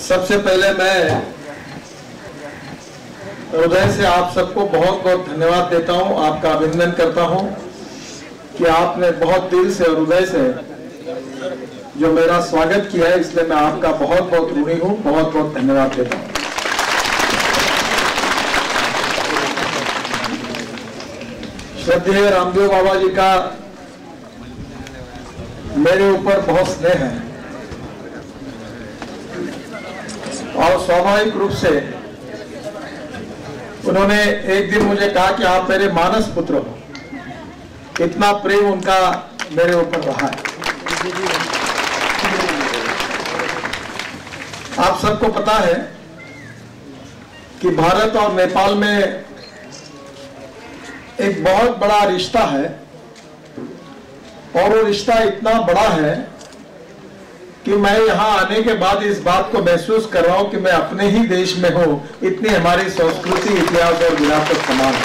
सबसे पहले मैं हृदय से आप सबको बहुत बहुत धन्यवाद देता हूं, आपका अभिनंदन करता हूं कि आपने बहुत दिल से और हृदय से जो मेरा स्वागत किया है, इसलिए मैं आपका बहुत बहुत ऋणी हूं, बहुत बहुत धन्यवाद देता हूं। श्रद्धेय रामदेव बाबा जी का मेरे ऊपर बहुत स्नेह है और स्वाभाविक रूप से उन्होंने एक दिन मुझे कहा कि आप मेरे मानस पुत्र हो। इतना प्रेम उनका मेरे ऊपर रहा है। आप सबको पता है कि भारत और नेपाल में एक बहुत बड़ा रिश्ता है और वो रिश्ता इतना बड़ा है कि मैं यहाँ आने के बाद इस बात को महसूस कर रहा हूं कि मैं अपने ही देश में हूं। इतनी हमारी संस्कृति, इतिहास और विरासत समान है।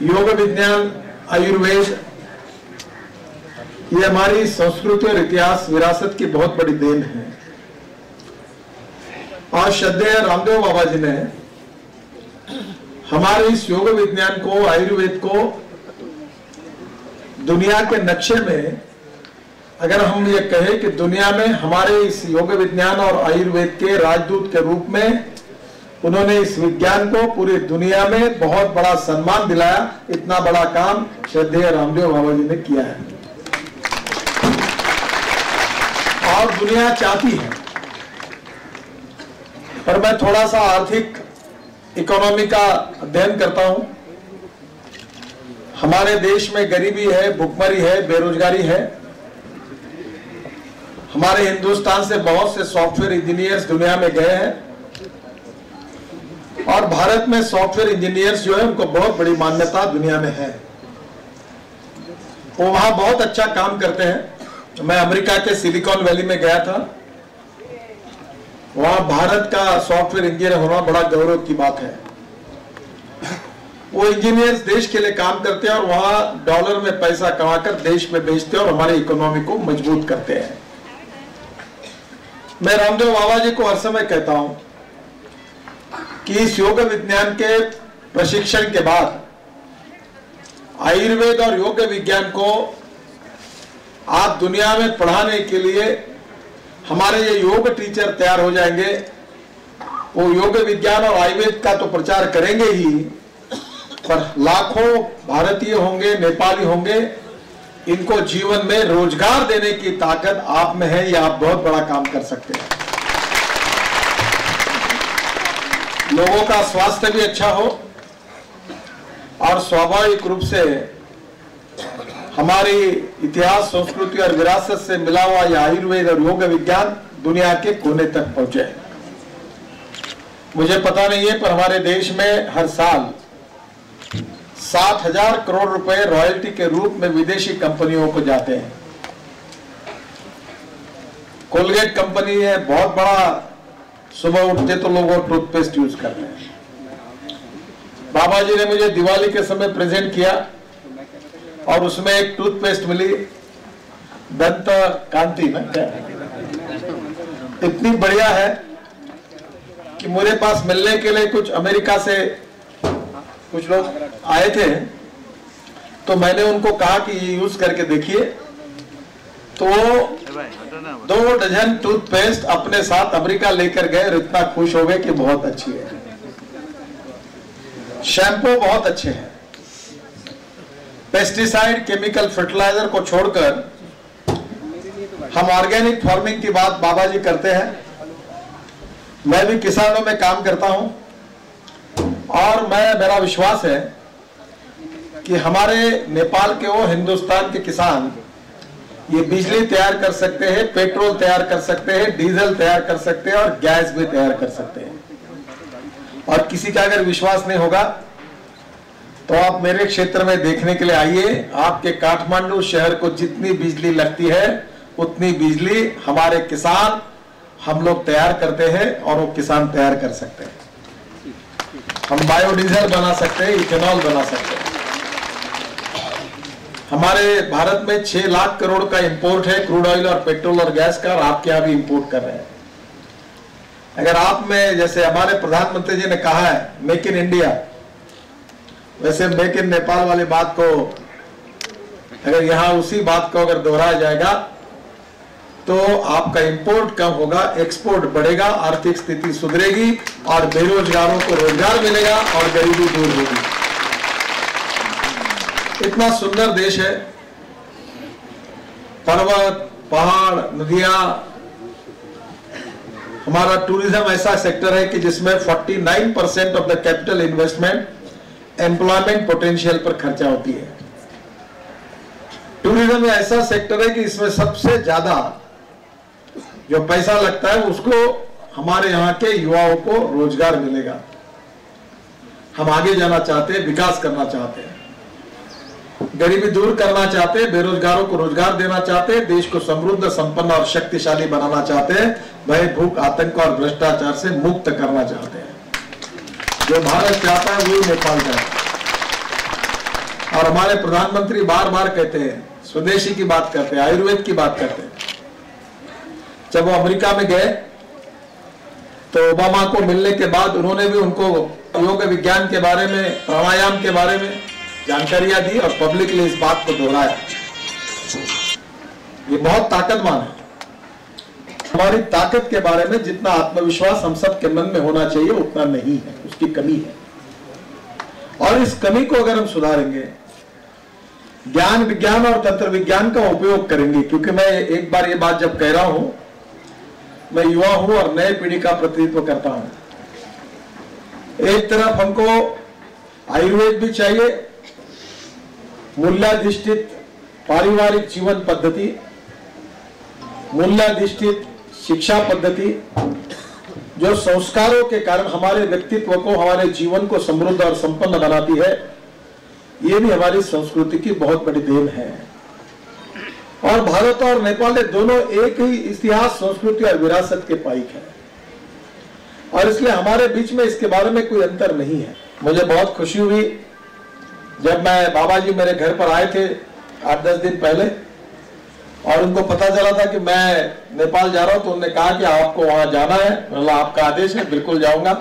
योग विज्ञान, आयुर्वेद, ये हमारी संस्कृति और इतिहास विरासत की बहुत बड़ी देन है। और श्रद्धेय रामदेव बाबा जी ने हमारे इस योग विज्ञान को, आयुर्वेद को दुनिया के नक्शे में, अगर हम ये कहें कि दुनिया में हमारे इस योग विज्ञान और आयुर्वेद के राजदूत के रूप में उन्होंने इस विज्ञान को पूरी दुनिया में बहुत बड़ा सम्मान दिलाया। इतना बड़ा काम श्रद्धेय रामदेव बाबा जी ने किया है और दुनिया चाहती है। पर मैं थोड़ा सा आर्थिक इकोनॉमी का अध्ययन करता हूं। हमारे देश में गरीबी है, भुखमरी है, बेरोजगारी है। हमारे हिंदुस्तान से बहुत से सॉफ्टवेयर इंजीनियर्स दुनिया में गए हैं और भारत में सॉफ्टवेयर इंजीनियर्स जो है उनको बहुत बड़ी मान्यता दुनिया में है। वो वहां बहुत अच्छा काम करते हैं। मैं अमेरिका के सिलिकॉन वैली में गया था। वहां भारत का सॉफ्टवेयर इंजीनियर होना बड़ा गौरव की बात है। वो इंजीनियर्स देश के लिए काम करते हैं और वहां डॉलर में पैसा कमाकर देश में बेचते हैं और हमारी इकोनॉमी को मजबूत करते हैं। मैं रामदेव बाबा जी को हर समय कहता हूं कि इस योग विज्ञान के प्रशिक्षण के बाद आयुर्वेद और योग विज्ञान को आप दुनिया में पढ़ाने के लिए हमारे ये योग टीचर तैयार हो जाएंगे। वो योग विज्ञान और आयुर्वेद का तो प्रचार करेंगे ही, पर लाखों भारतीय होंगे, नेपाली होंगे, इनको जीवन में रोजगार देने की ताकत आप में है। ये आप बहुत बड़ा काम कर सकते हैं। लोगों का स्वास्थ्य भी अच्छा हो और स्वाभाविक रूप से हमारी इतिहास, संस्कृति और विरासत से मिला हुआ यह आयुर्वेद और योग विज्ञान दुनिया के कोने तक पहुंचे। मुझे पता नहीं है, पर हमारे देश में हर साल 7,000 करोड़ रुपए रॉयल्टी के रूप में विदेशी कंपनियों को जाते हैं। कोलगेट कंपनी है बहुत बड़ा, सुबह उठते तो लोग वो टूथपेस्ट यूज कर रहे हैं। बाबा जी ने मुझे दिवाली के समय प्रेजेंट किया और उसमें एक टूथपेस्ट मिली, दंत कांति ना, इतनी बढ़िया है कि मेरे पास मिलने के लिए कुछ अमेरिका से कुछ लोग आए थे, तो मैंने उनको कहा कि ये यूज करके देखिए। तो 2 डजन टूथपेस्ट अपने साथ अमेरिका लेकर गए और इतना खुश हो गए कि बहुत अच्छी है। शैम्पू बहुत अच्छे हैं। पेस्टिसाइड, केमिकल फर्टिलाइजर को छोड़कर हम ऑर्गेनिक फार्मिंग की बात बाबा जी करते हैं। मैं भी किसानों में काम करता हूं और मेरा विश्वास है कि हमारे नेपाल के वो हिंदुस्तान के किसान ये बिजली तैयार कर सकते हैं, पेट्रोल तैयार कर सकते हैं, डीजल तैयार कर सकते हैं और गैस भी तैयार कर सकते हैं। और किसी का अगर विश्वास नहीं होगा तो आप मेरे क्षेत्र में देखने के लिए आइए। आपके काठमांडू शहर को जितनी बिजली लगती है उतनी बिजली हमारे किसान, हम लोग तैयार करते हैं और वो किसान तैयार कर सकते हैं। हम बायोडीजल बना सकते हैं, इथेनॉल बना सकते हैं। हमारे भारत में 6 लाख करोड़ का इंपोर्ट है क्रूड ऑयल और पेट्रोल और गैस का, और आपके यहाँ भी इंपोर्ट कर रहे हैं। अगर आप में, जैसे हमारे प्रधानमंत्री जी ने कहा है मेक इन इंडिया, वैसे मेक इन नेपाल वाली बात को अगर यहाँ उसी बात को अगर दोहराया जाएगा तो आपका इंपोर्ट कम होगा, एक्सपोर्ट बढ़ेगा, आर्थिक स्थिति सुधरेगी और बेरोजगारों को रोजगार मिलेगा और गरीबी दूर होगी। इतना सुंदर देश है, पर्वत, पहाड़, नदियां। हमारा टूरिज्म ऐसा सेक्टर है कि जिसमें 49% of the capital investment employment potential पर खर्चा होती है। टूरिज्म ऐसा सेक्टर है कि इसमें सबसे ज्यादा जो पैसा लगता है उसको हमारे यहाँ के युवाओं को रोजगार मिलेगा। हम आगे जाना चाहते हैं, विकास करना चाहते हैं, गरीबी दूर करना चाहते हैं, बेरोजगारों को रोजगार देना चाहते हैं, देश को समृद्ध, संपन्न और शक्तिशाली बनाना चाहते हैं, भय, भूख, आतंक और भ्रष्टाचार से मुक्त करना चाहते हैं। जो भारत चाहता है वही नेपाल चाहता है। और हमारे प्रधानमंत्री बार बार कहते हैं, स्वदेशी की बात करते हैं, आयुर्वेद की बात करते हैं। जब वो अमेरिका में गए तो ओबामा को मिलने के बाद उन्होंने भी उनको योग विज्ञान के बारे में, प्राणायाम के बारे में जानकारियां दी और पब्लिकली इस बात को दोहराया। ये बहुत ताकतवान है। हमारी ताकत के बारे में जितना आत्मविश्वास हम सब के मन में होना चाहिए उतना नहीं है, उसकी कमी है। और इस कमी को अगर हम सुधारेंगे, ज्ञान विज्ञान और तंत्र विज्ञान का उपयोग करेंगे, क्योंकि मैं एक बार ये बात जब कह रहा हूं, मैं युवा हूं और नए पीढ़ी का प्रतिनिधित्व करता हूं। एक तरफ हमको आयुर्वेद भी चाहिए, मूल्याधिष्ठित पारिवारिक जीवन पद्धति, मूल्याधिष्ठित शिक्षा पद्धति जो संस्कारों के कारण हमारे व्यक्तित्व को, हमारे जीवन को समृद्ध और संपन्न बनाती है, ये भी हमारी संस्कृति की बहुत बड़ी देन है। और भारत और नेपाल ने दोनों एक ही इतिहास, संस्कृति और विरासत के पाइक हैं, और इसलिए हमारे बीच में इसके बारे में कोई अंतर नहीं है। मुझे बहुत खुशी हुई जब मैं, बाबा जी मेरे घर पर आए थे 8-10 दिन पहले, और उनको पता चला था कि मैं नेपाल जा रहा हूं, तो उन्होंने कहा कि आपको वहां जाना है। मतलब आपका आदेश है, बिल्कुल जाऊंगा।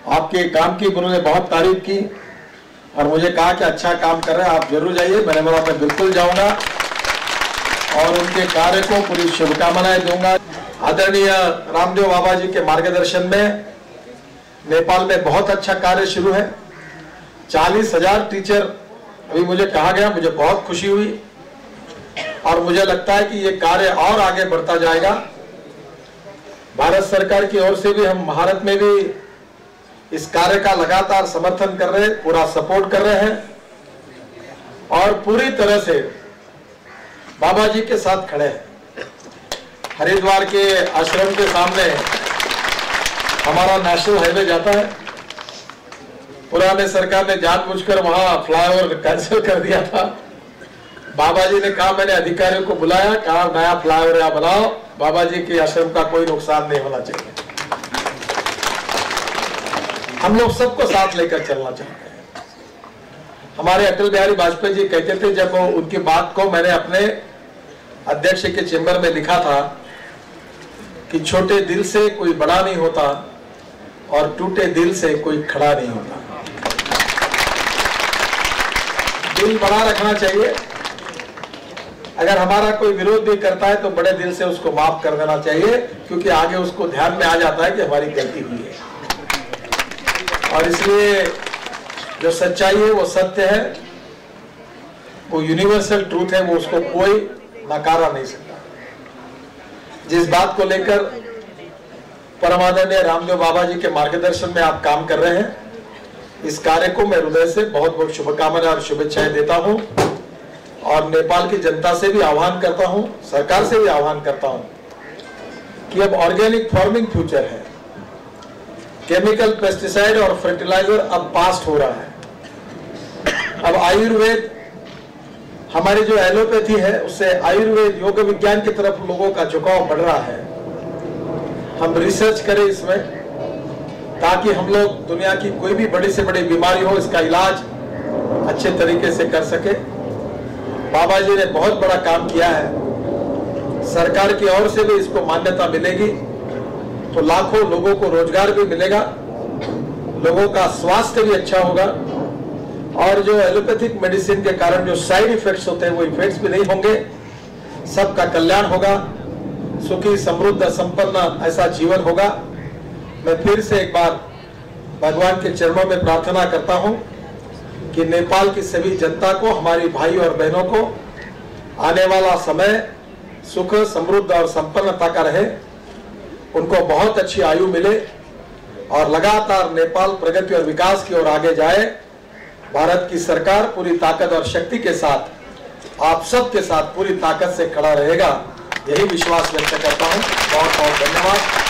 आपके काम की उन्होंने बहुत तारीफ की और मुझे कहा कि अच्छा काम कर रहे हैं, आप जरूर जाइए। मैंने बोला मैं बिल्कुल जाऊंगा और उनके कार्य को पूरी शुभकामनाएं दूंगा। आदरणीय रामदेव बाबा जी के मार्गदर्शन में नेपाल में बहुत अच्छा कार्य शुरू है। 40,000 टीचर अभी मुझे कहा गया, मुझे बहुत खुशी हुई और मुझे लगता है कि ये कार्य और आगे बढ़ता जाएगा। भारत सरकार की ओर से भी हम भारत में भी इस कार्य का लगातार समर्थन कर रहे हैं, पूरा सपोर्ट कर रहे हैं और पूरी तरह से बाबा जी के साथ खड़े हैं। हरिद्वार के आश्रम के सामने हमारा नेशनल हाईवे जाता है। पुराने सरकार ने जानबूझकर वहां फ्लाईओवर कैंसिल कर दिया था। बाबा जी ने कहा, मैंने अधिकारियों को बुलाया, कहा नया फ्लाईओवर यहाँ बनाओ, बाबा जी के आश्रम का कोई नुकसान नहीं होना चाहिए। हम लोग सबको साथ लेकर चलना चाहते हैं। हमारे अटल बिहारी वाजपेयी जी कहते थे, जब उनकी बात को मैंने अपने अध्यक्ष के चेंबर में लिखा था कि छोटे दिल से कोई बड़ा नहीं होता और टूटे दिल से कोई खड़ा नहीं होता। दिल बड़ा रखना चाहिए। अगर हमारा कोई विरोध भी करता है तो बड़े दिल से उसको माफ कर देना चाहिए, क्योंकि आगे उसको ध्यान में आ जाता है कि हमारी गलती हुई है। और इसलिए जो सच्चाई है वो सत्य है, वो यूनिवर्सल ट्रूथ है, वो उसको कोई नकारा नहीं सकता। जिस बात को लेकर परमादरणीय रामदेव बाबा जी के मार्गदर्शन में आप काम कर रहे हैं, इस कार्य को मैं हृदय से बहुत बहुत शुभकामनाएं और शुभेच्छाएं देता हूं और नेपाल की जनता से भी आह्वान करता हूं, सरकार से भी आह्वान करता हूं कि अब ऑर्गेनिक फार्मिंग फ्यूचर है। केमिकल, पेस्टिसाइड और फर्टिलाइजर अब पास्ट हो रहा है। अब आयुर्वेद, हमारी जो एलोपैथी है उससे आयुर्वेद, योग विज्ञान की तरफ लोगों का झुकाव बढ़ रहा है। हम रिसर्च करें इसमें, ताकि हम लोग दुनिया की कोई भी बड़ी से बड़ी बीमारी हो, इसका इलाज अच्छे तरीके से कर सके। बाबा जी ने बहुत बड़ा काम किया है। सरकार की ओर से भी इसको मान्यता मिलेगी तो लाखों लोगों को रोजगार भी मिलेगा, लोगों का स्वास्थ्य भी अच्छा होगा और जो एलोपैथिक मेडिसिन के कारण जो साइड इफेक्ट्स होते हैं वो इफेक्ट्स भी नहीं होंगे। सबका कल्याण होगा, सुखी समृद्ध संपन्न ऐसा जीवन होगा। मैं फिर से एक बार भगवान के चरणों में प्रार्थना करता हूं कि नेपाल की सभी जनता को, हमारी भाई और बहनों को आने वाला समय सुख समृद्ध और संपन्नता का रहे, उनको बहुत अच्छी आयु मिले और लगातार नेपाल प्रगति और विकास की ओर आगे जाए। भारत की सरकार पूरी ताकत और शक्ति के साथ आप सबके साथ पूरी ताकत से खड़ा रहेगा, यही विश्वास व्यक्त करता हूं। बहुत बहुत धन्यवाद।